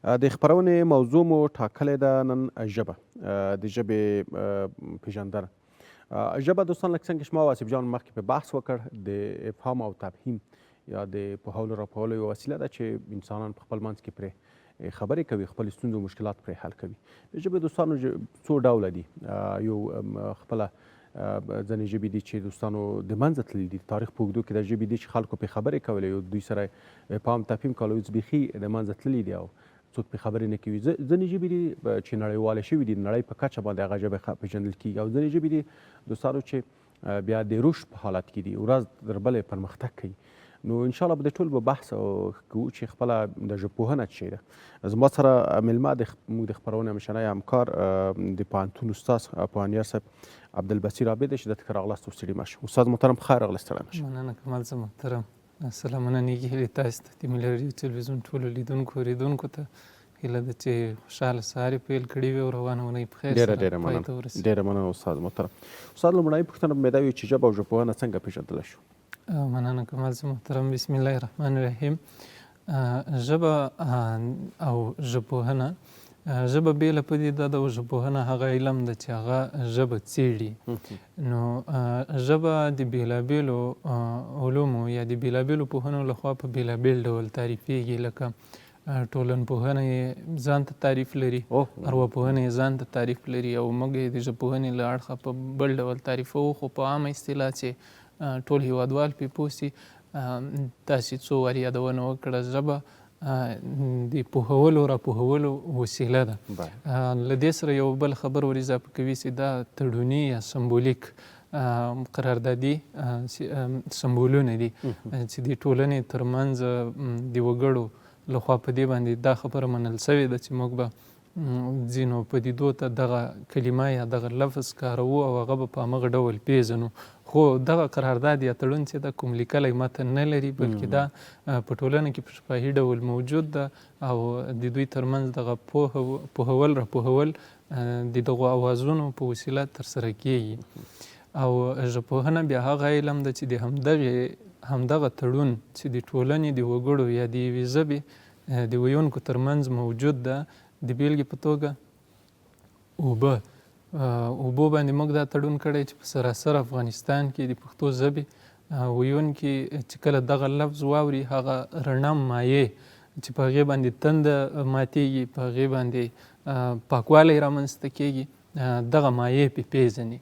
د خپرونې موضوع مو ټاکلې ده نن ژبه، د ژبې پیژندنه. ژبه دوستان لکه څنګه چې ما واصف جان مخکې په بحث وکړ، د افهام او تفهیم یا د پوهولو راپوهولو یوه وسیله ده چې انسانان په خپل منځ کې پرې خبرې کوي، خپل ستونزې او مشکلات پرې حل کوي. د ژبې دوستانو څو ډوله دي. یو خپله ځینې ژبې دي چې دوستانو د منځه تللي دي. تاریخ په اوږدو کې د ژبې دي چې خلکو پرې خبرې کولې او دوی سره افهام تفهیم کول، اوس بیخي د منځه تللي دي او څوک پرې خبرې نه کوي. ځینې ژبې دي چې نړیوالې شوي دي، د نړۍ په کچه باندې هغه ژبې پېژندل کېږي، او ځینې ژبې دي دوستانو چې بیا د رشد په حالت کې دي، ورځ تر بلې پرمختګ کوي. نو انشاءالله به د ټول به بحث کوو چې خپله د ژبپوهنه څه شی ده. زما سره مېلمه موږ د خپرونې همشنی همکار د پوهنتون استاد پوهنیار صاحب عبدالبصیر عابد دی چې دلته ښه راغلاست او ستړي مه شئ. استاد محترم په خیر راغلاست، ستړی مه شئ. مننه کمال صاحب محترم. سلامونه نیکې هیلې تاسو ته، د ملي راډیو تلویزیون ټولو لیدونکو اوریدونکو ته هیله ده چې خوشحاله سهار یې پیل کړی وي او روانه اونۍ په خیر سره پای ته ورسېږي. ډېره مننه استاد محترم. استاد لومړنۍ پوښتنه به مې دا وي چې ژبه او ژبپوهنه څنګه پېژندلی شو؟ مننه کمال صاحب محترم. بسم الله الرحمن الرحیم. ژبه او ژبپوهنه، ژبه بېله پدې ده او ژبپوهنه هغه علم ده چې هغه ژبه څېړي. نو ژبه د بېلابېلو علومو یا د بېلابېلو پوهنو لخوا په بېلابېل ډول تعریفېږي. لکه ټولنپوهنه یې ځان ته تعریف لري، ارواپوهنه یې ځان ته تعریف لري، او موږ یې د ژبپوهنې له اړخه په بل ډول تعریفوو. خو په عامه اصطلاح چې ټول هېوادوال پرې پوه سي، تاسې څو وارې یادونه وکړه، ژبه د پوهولو راپوهولو وسیله ده. له دې سره یو بل خبر ور اضافه کوي چې دا تړوني یا سمبولیک قراردادي سمبولونه دي چې د ټولنې ترمنځ د وګړو لخوا په دې باندې دا خبره منل سوې ده چې موږ به ځینو پدیدو ته دغه کلمه یا دغه لفظ کاروو او هغه به په همغه ډول پیژنو. خو دغه قرارداد یا تړون چې دا کوم لیکلی متن نه لري، بلکې دا په ټولنه کې په شفاهي ډول موجود ده او د دوی ترمنځ دغه پوهول راپوهول د دغو اوازونو په وسیله ترسره کیږي. او ژبپوهنه بیا هغه علم ده چې د همدغه تړون چې د ټولنې د وګړو یا د یوې ژبې د ویونکو ترمنځ موجود ده. د بېلګې په توګه اوبو باندې موږ دا تړون کړی چې په سراسر افغانستان کې د پښتو ژبې ویونکي چې کله دغه لفظ واوري، هغه رڼه مایع چې په هغې باندې تنده ماتېږي، په هغې باندې پاکوالی رامنځته کېږي، دغه مایع پې پیژني.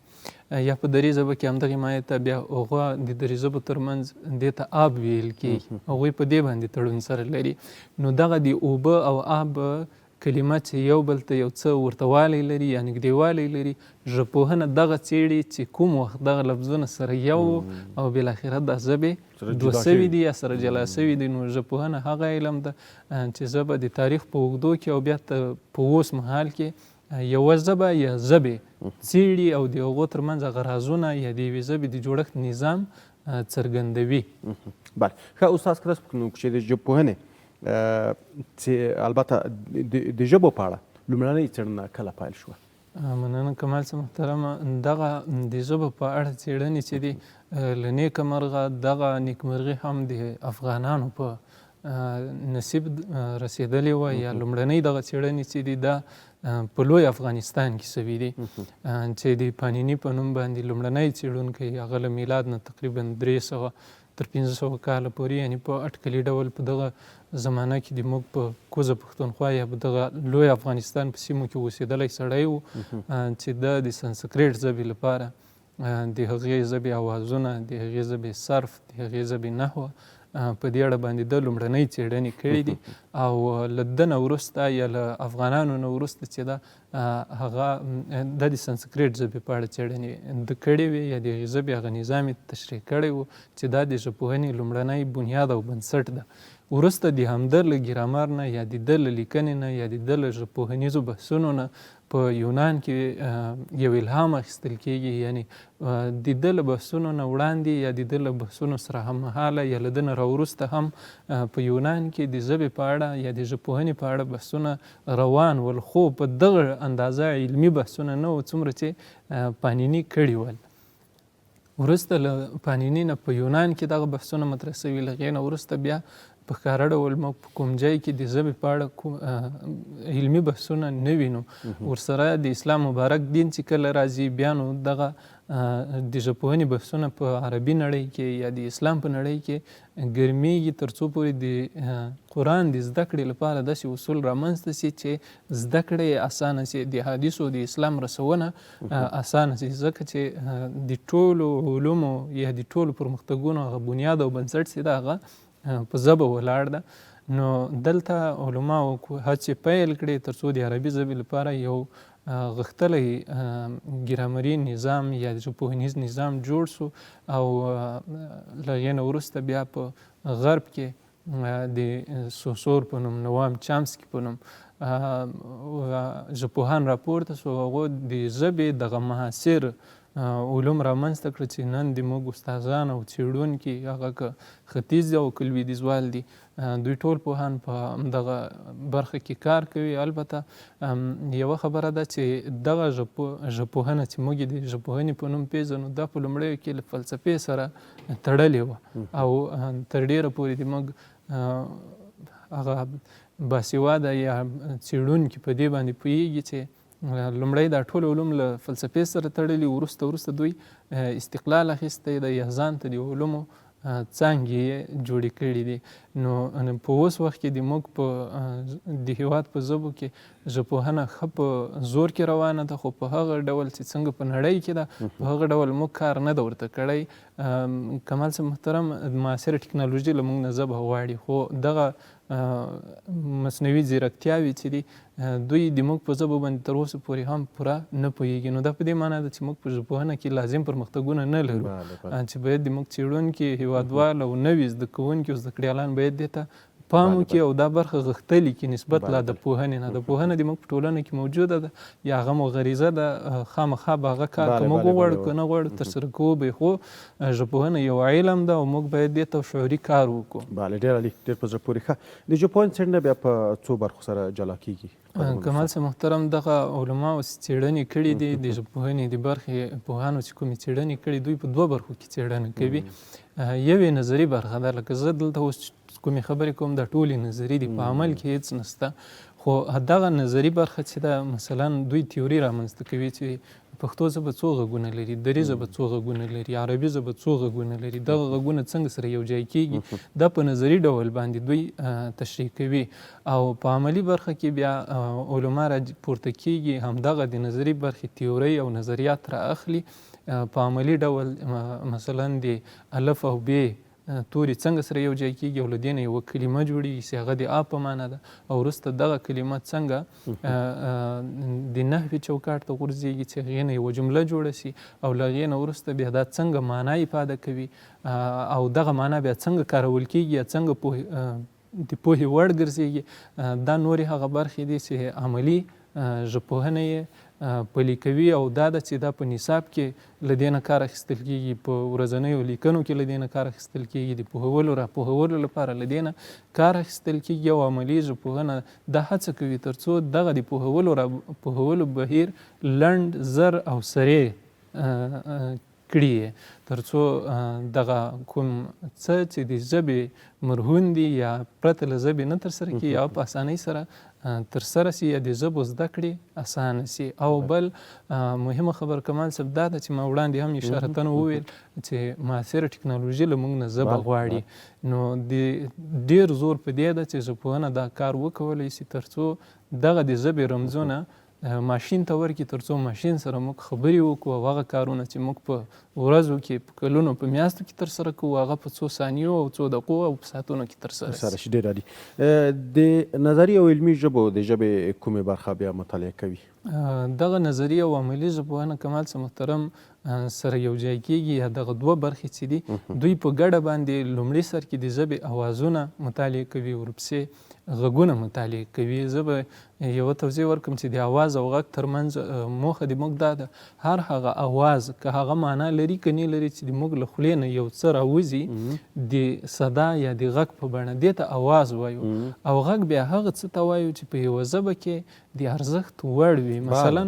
یا په دري ژبه کې همدغې مایع ته بیا هغه د دري ژبو ترمنځ دې ته آب ویل کېږي، هغوی په دې باندې تړون سره لري. نو دغه د اوبه او آب کلمه چې یو بل ته یو څه ورته والی لري یا نږدېوالی لري، ژبپوهنه دغه څېړي چې کوم وخت دغه لفظونه سره یو او بالاخره دا ژبې دوه سوي دي یا سره جلا سوي دي. نو ژبپوهنه هغه علم ده چې ژبه د تاریخ په اوږدو کې او بیا په اوس مهال کې یوه ژبه یا ژبې څېړي او د هغو ترمنځ هغه رازونه یا د یوې ژبې د جوړښت نظام څرګندوي. بله ښه استاد، که داسې وکړو چې د ژبپوهنې البته د ژبو په اړه لومړنۍ څېړنه کله پیل شوه؟ مننه کمال صاحب محترمه. دغه د ژبو په اړه څېړنې چې دي له نیکه مرغه دغه نیکمرغي هم د افغانانو په نصیب رسېدلې وه، یا لومړنۍ دغه څېړنې چې دي دا په لوی افغانستان کې سوي دي، چې د پانیني په نوم باندې لومړنی څېړونکی هغه له میلاد نه تقریبا 300 تر 500 کاله پورې، یعنې په اټکلي ډول په دغه زمانه کې د موږ په کوزه پښتونخوا یا په دغه لوی افغانستان په سیمو کې اوسېدلی سړی و چې د سنسکریټ ژبې لپاره د هغې ژبې اوازونه، د هغې ژبې صرف، د هغې ژبې نحوه په دې اړه باندې د لومړنۍ څېړنې کړي دي. او له ده نه وروسته یا له افغانانو نه وروسته چې ده هغه د سنسکریټ ژبې په اړه څېړنې ده کړې وې یا د هغې ژبې هغه نظام یې تشریح کړی و چې دا د ژبپوهنې لومړنی بنیاد او بنسټ ده. وروسته د همده له ګرامر نه یا د ده له لیکنې نه یا د ده له ژبپوهنیزو بحثونو نه په یونان کې یو الهام اخیستل کېږي، یعنې د ده له بحثونو نه وړاندې یا د ده له بحثونو سره هممهاله یا له ده نه راوروسته هم په یونان کې د ژبې په اړه یا د ژبپوهنې په اړه بحثونه روان ول، خو په دغه اندازه علمي بحثونه نه وو څومره چې پانیني کړي ول. وروسته له پانیني نه په یونان کې دغه بحثونه مطرح سوي، له هغې نه وروسته بیا په ښکاره ډول موږ په کوم ځای کې د ژبې په اړه علمي بحثونه نه وینو. ورسره د اسلام مبارک دین چې کله راځي بیا نو دغه د ژبپوهنې بحثونه په عربي نړۍ کې یا د اسلام په نړۍ کې ګرمیږي تر څو پورې د قرآن د زده کړې لپاره داسې اصول رامنځته سي چې زده کړه یې اسانه سي، د حدیثو د اسلام رسونه اسانه سي، ځکه چې د ټولو علومو یا د ټولو پرمختګونو هغه بنیاد او بنسټ چې ده هغه په ژبه ولاړ ده. نو دلته علماو هڅې پیل کړې تر څو د عربي ژبې لپاره یو غښتلی ګرامري نظام یا د ژبپوهنیز نظام جوړ سو، او له هغې نه وروسته بیا په غرب کې د سوسور په نوم، نوام چامسکي په نوم ژبپوهان راپورته سو. هغو د ژبې دغه معاصر علوم رامنځته کړه چې نن د موږ استادان او څېړونکي هغه که ختیځ او که لویدیځوال دي دوی ټول پوهان په همدغه برخه کې کار کوي. البته یوه خبره ده چې دغه ژبپوهنه چې موږ د ژبپوهنې په نوم پیژنو دا په لومړیو کې له فلسفې سره تړلې وه او تر ډیره پورې د موږ هغه باسواده یا څېړونکي په دې باندې پوهیږي چې لومړی دا ټول علوم له فلسفې سره تړلي، وروسته دوی استقلال اخیستی دی یا ځان ته د علومو څانګې یې جوړې کړي دي. نو په اوس وخت کې د موږ په د هېواد په ژبو کې ژبپوهنه ښه په زور کې روانه ده، خو په هغه ډول چې څنګه په نړۍ کې ده په هغه ډول موږ کار نه ده ورته کړی. کمال صاحب محترم، معاصره ټکنالوژي له موږ نه ژبه غواړي، خو دغه مصنوعي ځیرکتیاوې چې دي دوی د موږ په ژبو باندې تر اوسه پورې هم پوره نه پوهېږي. نو دا په دې معنی ده چې موږ په ژبپوهنه کې لازم پرمختګونه نه لرو، چې باید د موږ څېړونکي، هېوادوال او نوي زده کوونکي او زده کړیالان باید دې ته پام وکړي او دا برخه غښتلي کړي نسبت لا د پوهنې نه. د پوهنه د موږ په ټولنه کې موجوده ده یا هغه مو غریزه ده، خامخا به هغه کار که موږ وغواړو که نه غواړو ترسره کوو به، خو ژبپوهنه یو علم ده او موږ باید دې ته شعوري کار وکړو. بله، ډېر عالي، ډېر په زړه پورې. ښه، د ژبپوهنې څېړنه بیا په څو برخو سره جلا کېږي؟ کمال صاحب محترم، دغه علماو څېړنې کړي دي د ژبپوهنې د برخې پوهانو چې کومې څېړنې کړي دوی په دوه برخو کې څېړنه کوي. یوې نظري برخه ده، لکه زه دلته اوس کومې خبرې کوم دا ټولې نظري دي، په عمل کې هېڅ نشته. خو دغه نظري برخه چې ده مثلا دوی تیوري رامنځته کوي چې پښتو ژبه څو غږونه لري، دري ژبه څو غږونه لري، عربي ژبه څو غږونه لري، دغه غږونه څنګه سره یو ځای کېږي، دا په نظري ډول باندې دوی تشریح کوي. او په عملي برخه کې بیا علما را پورته کېږي، همدغه د نظري برخې تیوري او نظریات را اخلي، په عملي ډول مثلا د الف او ب توري څنګه سره یو ځای کېږي او له دې نه یوه کلمه جوړېږي چې هغه د آ په معنی ده، او وروسته دغه کلمه څنګه د نحوي چوکاټ ته غورځېږي چې هغې نه یوه جمله جوړه سي، او له هغې نه وروسته بیا دا څنګه معنا افاده کوي او دغه معنا بیا څنګه کارول کېږي یا څنګه د پوهې وړ ګرځېږي. دا نورې هغه برخې دي چې عملي ژبپوهنه یې پلي کوي، او دا ده چې دا په نصاب کې له دې نه کار اخیستل کېږي، په ورځنیو لیکنو کې له دې نه کار اخیستل کېږي، د پوهولو راپوهولو لپاره له دې نه کار اخیستل کېږي. او عملي ژبپوهنه دا هڅه کوي تر څو دغه د پوهولو بهیر لنډ، زر او سریع کړي، تر څو دغه کوم څه چې د ژبې مرهون دي یا پرته له ژبې نه ترسره کېږي یا په اسانۍ سره ترسره سي یا د ژبو زده کړې اسانه سي. او بل مهمه خبر کمال صاحب دا ده چې ما وړاندې هم اشارتن وویل چې معاصره ټکنالوژي له موږ نه ژبه غواړي. نو د ډېر زور په دې ده چې ژبپوهنه دا کار وکولی سي تر څو دغه د ژبې رمزونه ماشین ته ورکړي، تر څو ماشین سره موږ خبرې وکړو او هغه کارونه چې موږ په ورځو کې، په کلونو، په میاشتو کې ترسره کوو هغه په څو ثانیو او څو دقیقو او په ساعتونو کې ترسره شي. ډېر عالي. د نظري او علمي ژبو د ژبې کومې برخه بیا مطالعه کوي؟ دغه نظري او عملي ژبپوهنه کمال صاحب محترم سره یو ځای کېږي، یا دغه دوه برخې چې دي دوی په ګډه باندې لومړي سر کې د ژبې اوازونه مطالعه کوي، ورپسې غږونه مطالعه کوي. زه به یوه توضیح ورکړم چې د اواز او غږ ترمنځ موخه د موږ دا ده هر هغه اواز که هغه معنا لري که نه لري چې د موږ له خولې نه یو څه راوځي د صدا یا د غږ په بڼه، دې ته اواز وایو. او غږ بیا هغه څه ته وایو چې په یوه ژبه کې د ارزښت وړ وي. مثلا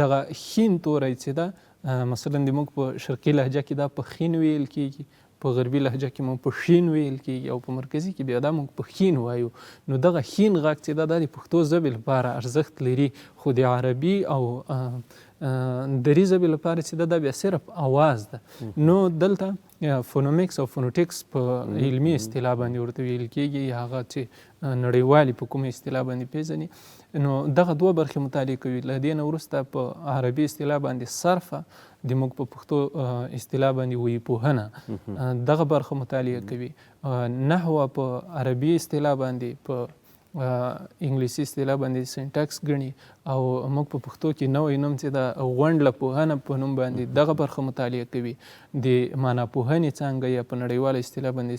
دغه ښین توری چې ده مثلا د موږ په شرقي لهجه کې دا په خین ویل کېږي، په غربي لهجه کې مو پښین ویل کېږي او په مرکزي کې بیا دا موږ پښین وایو. نو دغه ښین غږ چې دا د پښتو ژبې لپاره ارزښت لري، خو د عربي او دري ژبې لپاره چې دا بیا صرف اواز ده. نو دلته فونومیکس او فونوټیکس په علمي اصطلاح باندې ورته ویل کېږي، هغه چې نړیوالې په کومې اصطلاح باندې پیژني. نو دغه دوه برخې مطالعه کوي. له دې نه وروسته په عربي اصطلاح باندې صرفه د موږ په پښتو اصطلاح باندې وایي پوهنه، دغه برخه مطالعه کوي. نحوه په عربي اصطلاح باندې، په انګلیسي اصطلاح باندې سینټکس ګڼي، او موږ په پښتو کې نوی نوم چې د غونډله پوهنه په نوم باندې دغه برخه مطالعه کوي. د معنا پوهنې څانګه یا په نړیواله اصطلاح باندې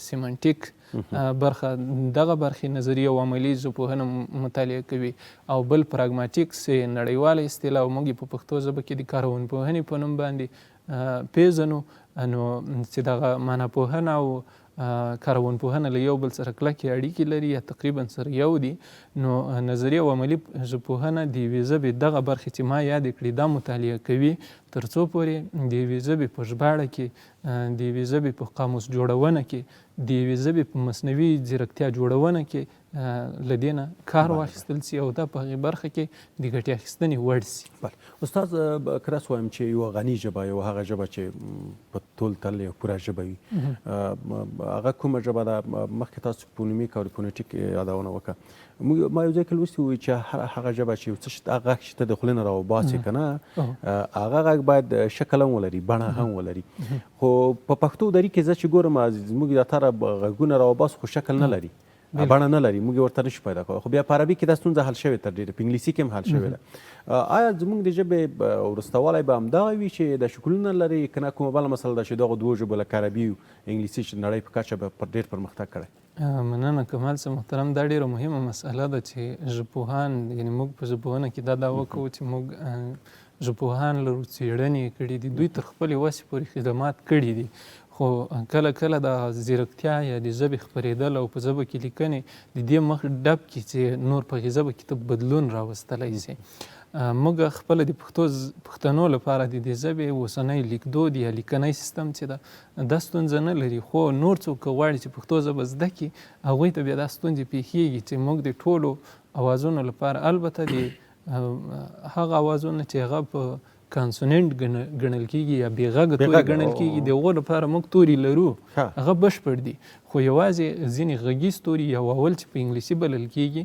سیمنټیک برخه، دغه برخې نظریه او عملي ژبپوهنه مطالعه کوي. او بل پراګماټیکس نړیواله اصطلاح او موږ په پښتو ژبه کې د کارونپوهنې په نوم باندې پیژنو. نو چې دغه معنا پوهنه او کارونپوهنه له یو بل سره کلکې اړیکې لري یا تقریبا سره یو دي. نو نظریه او عملي ژبپوهنه د یوې ژبې دغه برخې چې ما یادې کړي دا مطالعه کوي، تر څو پورې د یوې ژبې په ژباړه کې، د یوې ژبې په قاموس جوړونه کې، د یوې ژبې په مصنوعي ځیرکتیا جوړونه کې له دې نه کار واخیستل سي او دا په هغې برخه کې د ګټې اخیستنې وړ سي. استاد که داسې وایم چې یوه غني ژبه، یوه هغه ژبه چې په ټول تل یو پوره ژبه وي، هغه کومه ژبه ده؟ مخکې تاسو فونیمیک او فونیټیک یادونه وکړه. ما یو ځای کې لوستي وي چې هغه ژبه چې یو څه هغه غږ چې ته د خولې نه راوباسې که نه، هغه غږ باید شکل هم ولري، بڼه هم ولري. خو په پښتو دري کې زه چې ګورم زموږ د تاره غږونه راوباسو خو شکل نه لري، بڼه نه لري، موږ ورته نشو پیدا کولی. خو بیا په عربي کې دا ستونزه حل شوې، تر ډېره په انګلیسي کې هم حل شوې ده. آیا زموږ د ژبې وروستوالی به همدغه وي چې د شکلونه لري، که نه کومه بله مسله ده چې دغو دوو ژبو لکه عربي او انګلیسي چې نړۍ په کچه به ډېر پرمختګ کړی؟ مننه کمال صاحب محترم. دا ډېره مهمه مسله ده چې ژبپوهان، یعنې موږ په ژبپوهنه کې دا دعوه کوو چې موږ ژبپوهان لرو، څېړنې کړي دي، دوی تر خپلې وسې پورې خدمات کړي دي. خو کله کله د ځیرکتیا یا د ژبې خپرېدل او په ژبه کې لیکنې د دې مخ ډب کړي چې نور په هغې ژبه کې ته بدلون راوستلی سي. موږ خپله د پښتنو لپاره د دې ژبې اوسنی لیکدود یا لیکنی سیستم چې ده دا ستونزه نه لري. خو نور څوک که غواړي چې پښتو ژبه زده کړي، هغوی ته بیا دا ستونزې پیښیږي چې موږ د ټولو اوازونو لپاره، البته د هغه اوازونه چې هغه په کانسوننټ ګڼل کېږي یا بې غږه توري ګڼل کېږي، د هغو لپاره موږ توري لرو، هغه بشپړ دي. خو یوازې ځینې غږیز توري یا واول چې په انګلیسي بلل کېږي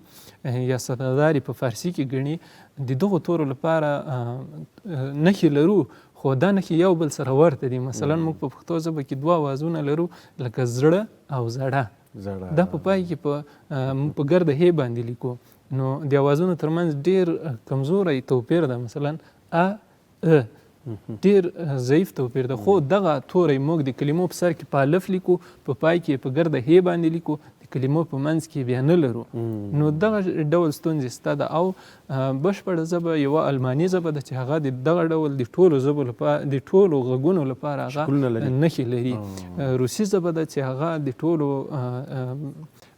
یا صداداري په فارسي کې ګڼي، د دغو تورو لپاره نښې لرو، خو دا نښې یو بل سره ورته دي. مثلا موږ په پښتو ژبه کې دوه اوازونه لرو، لکه زړه او زړه. دا په پای کې په ګرده هې باندې لیکو. نو د اوازونو ترمنځ ډېر کمزوری توپیر ده. مثلا ډېر ضعیف توپیر ده. خو دغه توری موږ د کلمو په سر کې په الف لیکو، په پای کې په ګرده هې باندې لیکو، د کلمو په منځ کې بیا نه لرو. نو دغه ډول ستونزې شته ده. او بشپړه ژبه یوه الماني ژبه ده چې هغه د دغه ډول د ټولو ژبو لپاره، د ټولو غږونو لپاره هغه نښې لري. روسي ژبه ده چې هغه د ټولو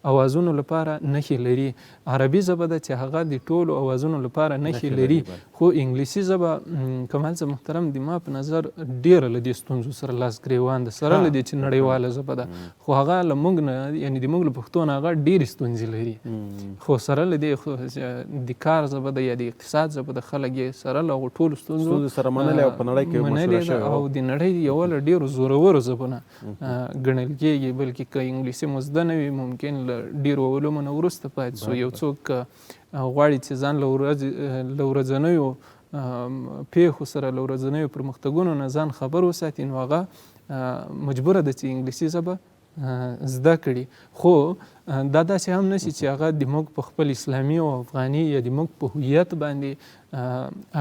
اوازونو لپاره نښې لري. عربي ژبه ده چې هغه د ټولو اوازونو لپاره نښې لري. خو انګلیسي ژبه کمال صاحب محترم د ما په نظر ډېره له دې ستونزو سره لاس ګرېوان ده، سره له دې چې نړیواله ژبه ده. خو هغه له موږ نه، یعنې د موږ له پښتو نه هغه ډېرې ستونزې لري. خو سره له دې د کار ژبه ده یا د اقتصاد ژبه ده، خلک یې سره له هغو ټولو ستونزو سره منلې او په نړۍ کې مشهوره شوې او د نړۍ یوه له ډېرو زورورو ژبو نه ګڼل کېږي. بلکې که انګلیسي مو زده نه وي، ممکن ډېرو علومو نه وروسته پاتې سو. یو څوک غواړي چې ځان له ورځنیو پیښو سره، له ورځنیو پرمختګونو نه ځان خبر وساتي، نو هغه مجبوره ده چې انګلیسي ژبه زده کړي. خو دا داسې هم نشي چې هغه د موږ په خپل اسلامي او افغاني یا د موږ په هویت باندې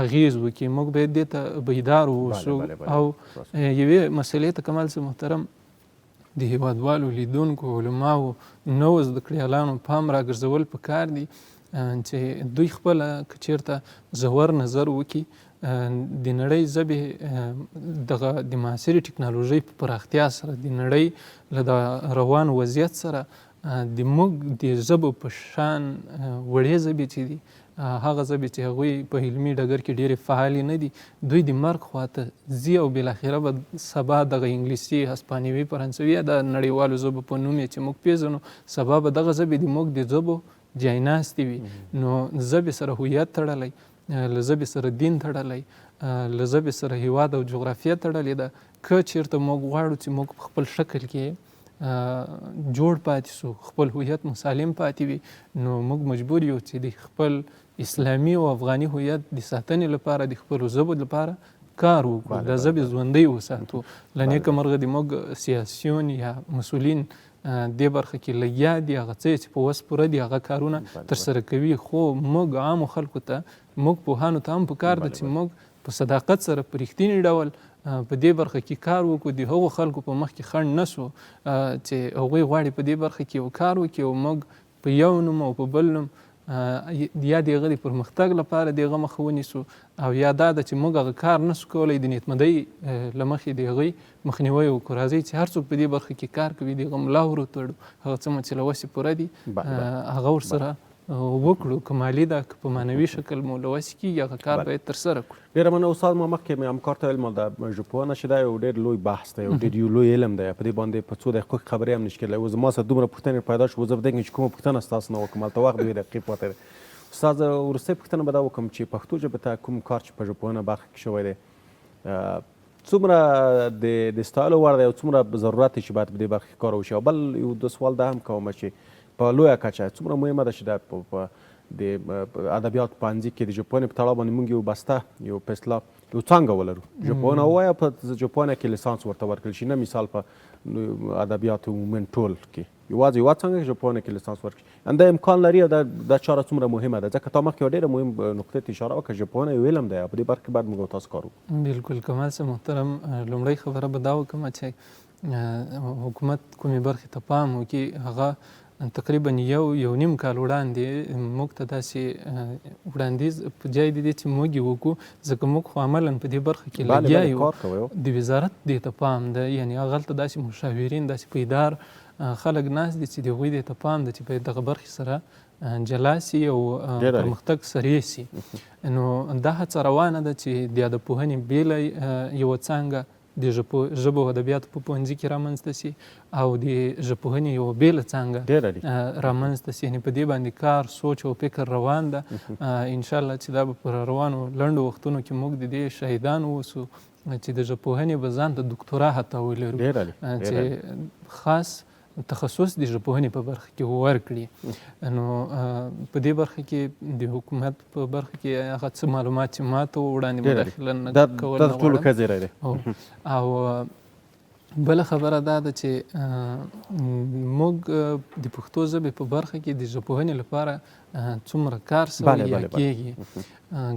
اغیز وکړي. موږ باید دې ته بیدار واوسو. او یوې مسلې ته کمال صاحب محترم د هیوادوالو، لیدونکو، علماو، نوو زده کړیالانو پام راګرځول پکار دي چې دوی خپله که چېرته ژور نظر وکړي، د نړۍ ژبې دغه د معاصرې ټکنالوژۍ په پراختیا سره، د نړۍ له د روان وضعیت سره د موږ د ژبو په شان وړې ژبې چې دي هغه ژبې چې هغوی په علمي ډګر کې ډېرې فعالې نه دي دوی د مرګ خواته ځي او بالاخره به سبا دغه انګلیسي هسپانوي فرانسوي یا د نړیوالو ژبو په نوم یې چې موږ پیژنو سبا به دغه ژبې د موږ د ژبو ځایناستې وي نو ژبې سره هویت تړلی له ژبې سره دین تړلی له ژبې سره هیواد او جغرافیه تړلې ده که چېرته موږ غواړو چې موږ په خپل شکل کې جوړ پاتې سو خپل هویت مسالم پاتې وي نو موږ مجبور یو چې د خپل اسلامي او افغاني هویت د ساتنې لپاره د خپلو ژبو لپاره کار وکړو د ژبې ژوندۍ وساتو له نیکه مرغه د موږ سیاسیون یا مسؤلین دې برخه کې لګیا دي هغه څه چې په وس پوره دي هغه کارونه ترسره کوي خو موږ عامو خلکو ته موږ پوهانو ته هم پکار ده چې موږ په صداقت سره په رښتیني ډول په دې برخه کې کار وکړو د هغو خلکو په مخ کې خنډ نه سو چې هغوی غواړي په دې برخه کې یو کار وکړي او موږ په یو نوم او په بل نوم یا د هغه د پرمختګ لپاره د هغه مخه ونیسو او یا دا ده چې موږ هغه کار نسو کولی د نیتمدۍ له مخې د هغوی مخنیوی وکړو راځئ چې هر څوک په دې برخه کې کار کوي د هغه ملا ور وتړو هغه څه چې له وسې پوره دي هغه ورسره وکړو که مالي ده که په معنوي شکل مو له وسې کېږي هغه کار باید ترسره کړو ډېره مننه استاد ما مخکې مې همکار ته ویل ما د ژبپوهنه چې دا یو ډېر لوی بحث دی او ډېر یو لوی علم دی په دې باندې په څو دقیقو کې خبرې هم نشي کېدلی اوس زما سره دومره پوښتنې پیدا شو زه به چې کومه پوښتنه ستاسو نه وکړم هلته وخت 2 دقیقې پاتې دی استاد وروستۍ پوښتنه به دا وکړم چې پښتو ژبې ته کوم کار چې په ژبپوهنه برخه کې شوی دی څومره د ستایلو وړ دی او څومره ضرورت دی چې باید په دې برخه کې کار وشي او بل یو د سوال دا هم کوم چې په لویه کچه څومره مهمه ده چې دا د ادبیات پوهنځي کې د ژبپوهنې په تړاو باندې موږ یو بسته یو په اصطلاح یو څانګه ولرو ژبپوهنه ووایه په ژبپوهنه کې لیسانس ورته ورکړل شي نه مثال په ادبیاتو عموما ټول کې یوازې یوه څانګه کې ژبپوهنه کې لیسانس ورکړي دا امکان لري او دا چاره څومره مهمه ده ځکه تا مخکې یوه ډېره مهم نقطې ته اشاره وکړه ژبپوهنه یو علم دی او په دې برخه کې باید موږ تاسو کار وکړو بلکل کمال صاحب محترم لومړی خبره به دا وکړم چې حکومت کومې برخې ته پام وکړي هغه تقریبا یو نیم کال وړاندې موږ ته داسې وړاندیز په ځای د دې چې موږ یې وکړو ځکه موږ خو عملا په دې برخه کې لګیا یو د وزارت دې ته پام ده یعنې هغه هلته داسې مشاورین داسې پایدار خلک ناست دي چې د هغوی دې ته پام ده چې باید دغه برخې سره جلا سي او پرمختګ سریع سي نو دا هڅه روانه ده چې د ادبپوهنې بېله یوه څانګه د ژبو او ادبیاتو په پوهنځي کې رامنځته سي او د ژبپوهنې یوه بېله څانګه رامنځته سي یعنې په دې باندې کار سوچ او فکر روان ده انشاءالله چې دا به پر روانو لنډو وختونو کې موږ د دې شاهدان واوسو چې د ژبپوهنې به ځان ته دوکتورا حتی ولرو چې خاص تخصص د ژبپوهنې په برخه کې ورکړي نو په دې برخه کې د حکومت په برخه کې هغه څه معلومات چې ما ته وړاندې مداخله نه کول دا ټولو ښه زیری دی او بله خبره دا ده چې موږ د پښتو ژبې په برخه کې د ژبپوهنې لپاره څومره کار سوی یا کېږي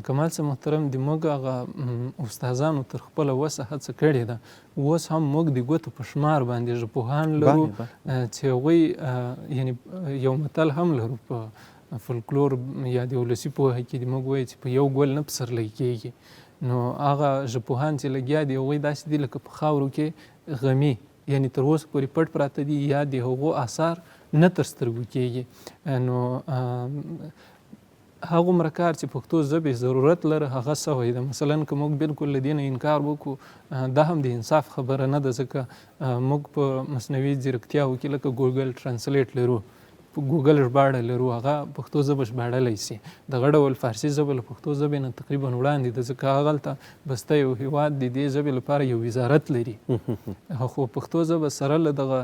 کمال صاحب محترم د موږ هغه استادانو تر خپله وسه هڅه کړې ده اوس هم موږ د ګوتو په شمار باندې ژبپوهان لرو چې هغوی یعنې یو متل هم لرو په فولکلور یا د ولسي پوهه کې د موږ وایي چې په یو ګل نه پسرلی کېږي نو هغه ژبپوهان چې لګیا دي هغوی داسې دي لکه په خاورو کې غمي یعنې تر اوسه پورې پټ پراته دي یا د هغو آثار نه تر سترګو کېږي نو هغومره کار چې پښتو ژبې ضرورت لره هغه سوی ده مثلا که موږ بلکل له دې نه انکار وکړو دا هم د انصاف خبره نه ده ځکه موږ په مصنوعي ځیرکتیاو کې لکه ګوګل ټرانسلیټ لرو ګوګل ژباړه لرو هغه پښتو ژبه ژباړلی سي دغه ډول فارسي ژبه له پښتو ژبې نه تقریبا وړاندې ده ځکه هغه هلته بسته یو هېواد د دې ژبې لپاره یو وزارت لري خو پښتو ژبه سره له دغه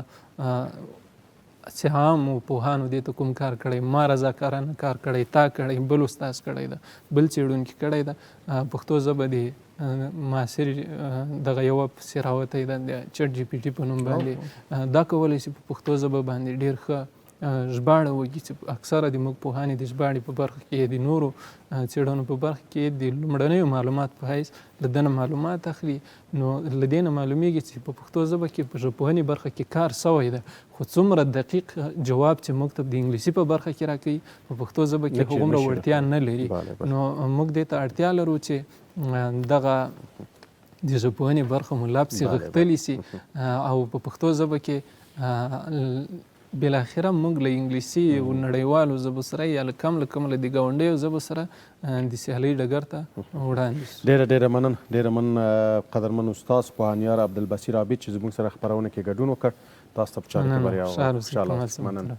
چې عامو پوهانو دې ته کوم کار کړی ما رضاکارانه کار کړی تا کړی بل استاذ کړی ده بل څېړونکي کړی ده پښتو ژبه د معاصر دغه یوه پسې راوتی ده د چټ جي پي ټي په نوم باندې دا کولی شي په پښتو ژبه باندې ډېر ښه ژباړه وکړي چې اکثره د موږ پوهانې د ژباړې په برخه کې د نورو څېړنو په برخه کې د لومړنیو معلومات په حیث له ده نه معلومات اخلي نو له دې نه معلومیږي چې په پښتو ژبه کې په ژبپوهنې برخه کې کار سوی ده خو څومره دقیق جواب چې موږ ته د انګلیسي په برخه کې راکوي په پښتو ژبه کې هغومره وړتیا نه لري نو موږ دې ته اړتیا لرو چې دغه د ژبپوهنې برخه مو لا پسې غښتلې سي او په پښتو ژبه کې بالاخره موږ له انګلیسي او نړیوالو ژبو سره یا له کم له د ګاونډیو ژبو سره د سیالۍ ډګر ته وړاندې شو. ډېره مننه قدرمن استاد پوهنیار عبدالبصیر عابد چې زموږ سره خپرونه کې ګډون وکړ. تاسو ته په چاره کې بریا او خوشحاله اوسئ. مننه.